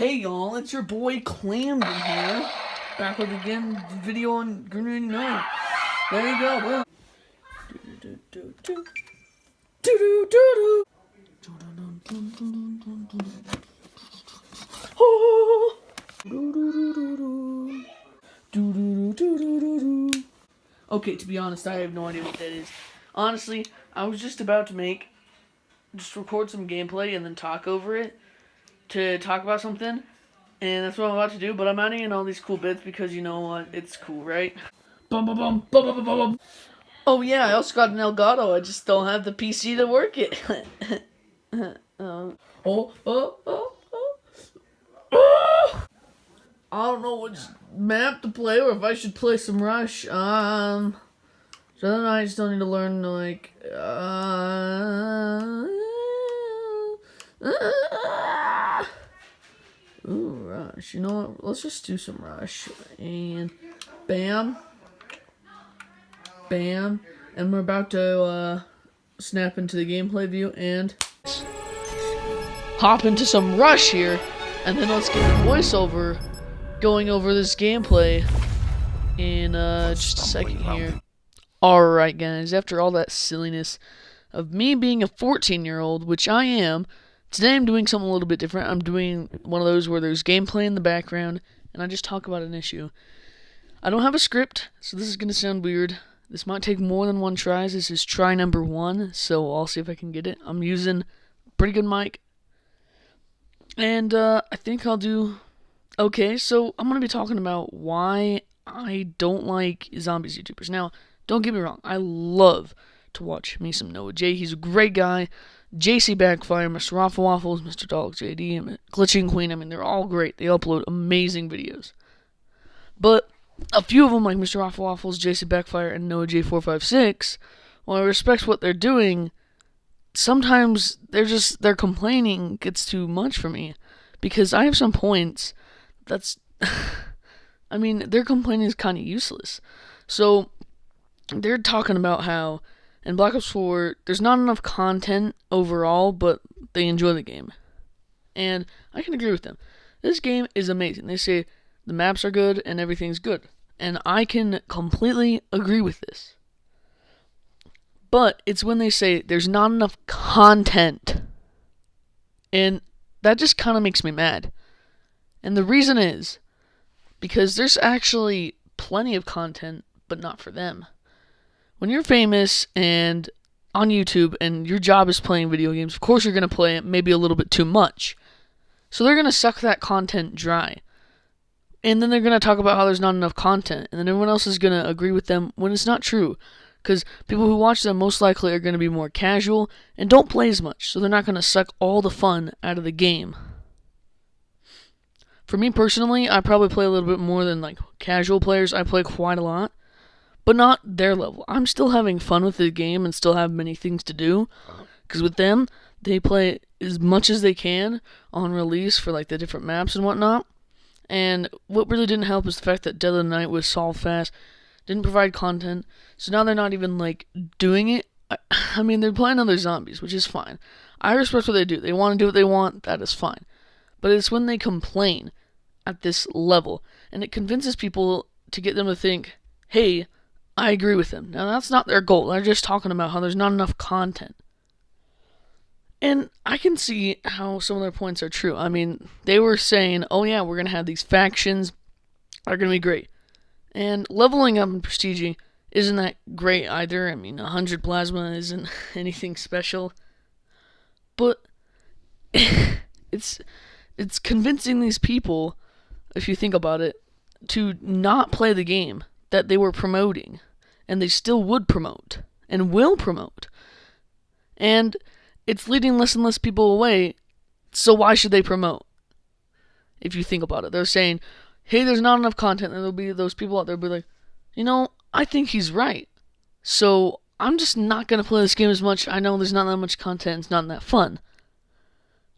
Hey y'all, it's your boy Clamden here. Back with again video on Green 89. There you go. Boom. Okay, to be honest, I have no idea what that is. Honestly, I was just about to record some gameplay and then talk over it to talk about something. And that's what I'm about to do, but I'm adding in all these cool bits because you know what? It's cool, right? Bum bum bum bum bum bum bum. Oh yeah, I also got an Elgato. I just don't have the PC to work it. Oh, oh, oh, oh. I don't know which map to play or if I should play some Rush. So then I just don't need to learn like. Ooh, Rush. You know what? Let's just do some Rush. And bam. Bam. And we're about to snap into the gameplay view and hop into some Rush here. And then let's get the voiceover going over this gameplay in just a second here. Alright guys, after all that silliness of me being a 14-year-old, which I am, today I'm doing something a little bit different. I'm doing one of those where there's gameplay in the background, and I just talk about an issue. I don't have a script, so this is going to sound weird. This might take more than one try. This is try number 1, so I'll see if I can get it. I'm using a pretty good mic, and I think I'll do okay. So I'm going to be talking about why I don't like zombies YouTubers. Now, don't get me wrong, I love to watch me some Noah J. He's a great guy. JC Backfire, Mr. Raffle Waffles, Mr. Dog JD, Glitching Queen. I mean, they're all great. They upload amazing videos. But a few of them, like Mr. Raffle Waffles, JC Backfire, and Noah J456, while I respect what they're doing, sometimes their complaining gets too much for me. Because I have some points that's... I mean, their complaining is kind of useless. So they're talking about how in Black Ops 4 there's not enough content overall, but they enjoy the game. And I can agree with them. This game is amazing. They say the maps are good and everything's good. And I can completely agree with this. But it's when they say there's not enough content. And that just kind of makes me mad. And the reason is because there's actually plenty of content, but not for them. When you're famous and on YouTube and your job is playing video games, of course you're going to play it maybe a little bit too much. So they're going to suck that content dry. And then they're going to talk about how there's not enough content. And then everyone else is going to agree with them when it's not true. Because people who watch them most likely are going to be more casual and don't play as much. So they're not going to suck all the fun out of the game. For me personally, I probably play a little bit more than like casual players. I play quite a lot. But not their level. I'm still having fun with the game and still have many things to do. Because with them, they play as much as they can on release for like the different maps and whatnot. And what really didn't help is the fact that Dead of the Night was solved fast, didn't provide content. So now they're not even like doing it. I mean, they're playing other zombies, which is fine. I respect what they do. They want to do what they want. That is fine. But it's when they complain at this level. And it convinces people to get them to think, hey, I agree with them. Now, that's not their goal. They're just talking about how there's not enough content. And I can see how some of their points are true. I mean, they were saying, oh yeah, we're going to have these factions. They're going to be great. And leveling up and prestiging isn't that great either. I mean, 100 plasma isn't anything special. But it's convincing these people, if you think about it, to not play the game that they were promoting, and they still would promote, and will promote. And it's leading less and less people away, so why should they promote? If you think about it, they're saying, hey, there's not enough content, and there'll be those people out there be like, you know, I think he's right, so I'm just not going to play this game as much. I know there's not that much content, it's not that fun.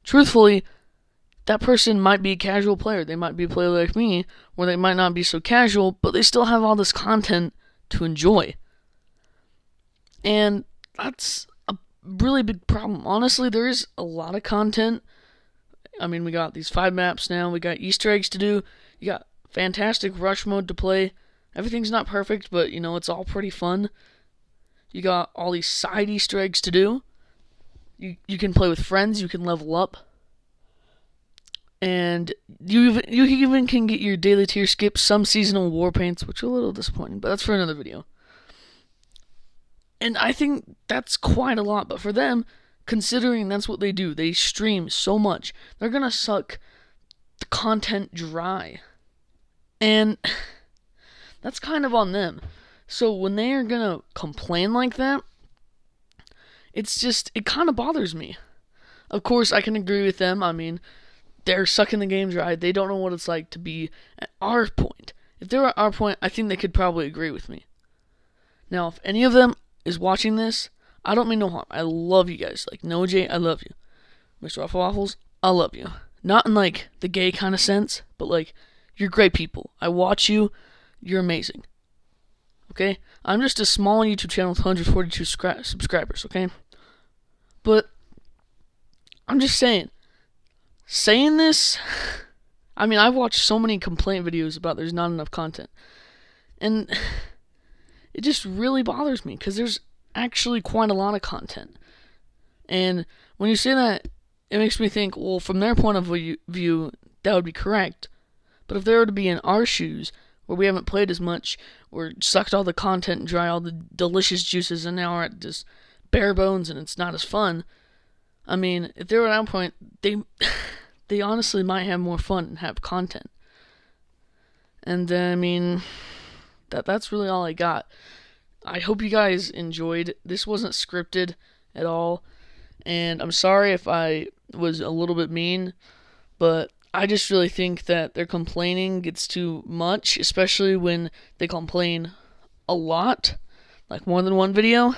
Truthfully, that person might be a casual player. They might be a player like me, where they might not be so casual, but they still have all this content to enjoy. And that's a really big problem. Honestly, there is a lot of content I mean, we got these 5 maps now. We got Easter eggs to do. You got fantastic rush mode to play. Everything's not perfect, but it's all pretty fun. You got all these side Easter eggs to do. You can play with friends. You can level up. And you even can get your daily tier skips, some seasonal war paints, which are a little disappointing, but that's for another video. And I think that's quite a lot, but for them, considering that's what they do, they stream so much, they're gonna suck the content dry. And that's kind of on them. So when they are gonna complain like that, it kind of bothers me. Of course, I can agree with them. I mean, they're sucking the game dry. They don't know what it's like to be at our point. If they were at our point, I think they could probably agree with me. Now, if any of them is watching this, I don't mean no harm. I love you guys. Like, NoJ, I love you. Mr. Waffle Waffles, I love you. Not in, like, the gay kind of sense, but, like, you're great people. I watch you. You're amazing. Okay? I'm just a small YouTube channel with 142 subscribers, okay? But I'm just saying this, I mean, I've watched so many complaint videos about there's not enough content. And it just really bothers me because there's actually quite a lot of content. And when you say that, it makes me think, well, from their point of view, that would be correct. But if they were to be in our shoes, where we haven't played as much, or sucked all the content dry, all the delicious juices, and now we're at just bare bones and it's not as fun. I mean, if they were at our point, they honestly might have more fun and have content. And I mean, that's really all I got. I hope you guys enjoyed. This wasn't scripted at all, and I'm sorry if I was a little bit mean, but I just really think that their complaining gets too much, especially when they complain a lot, like more than one video.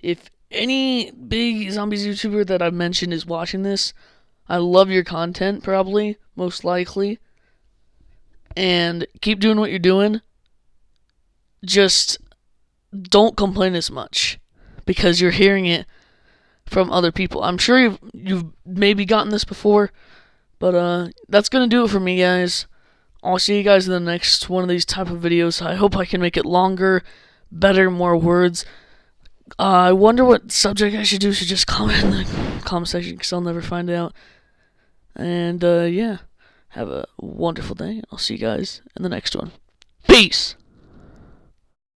If any big zombies YouTuber that I've mentioned is watching this, I love your content, probably, most likely. And keep doing what you're doing. Just don't complain as much, because you're hearing it from other people. I'm sure you've maybe gotten this before, but that's gonna do it for me, guys. I'll see you guys in the next one of these type of videos. I hope I can make it longer, better, more words. I wonder what subject I should do, so just comment in the comment section, because I'll never find out. And, yeah, have a wonderful day. I'll see you guys in the next one. Peace!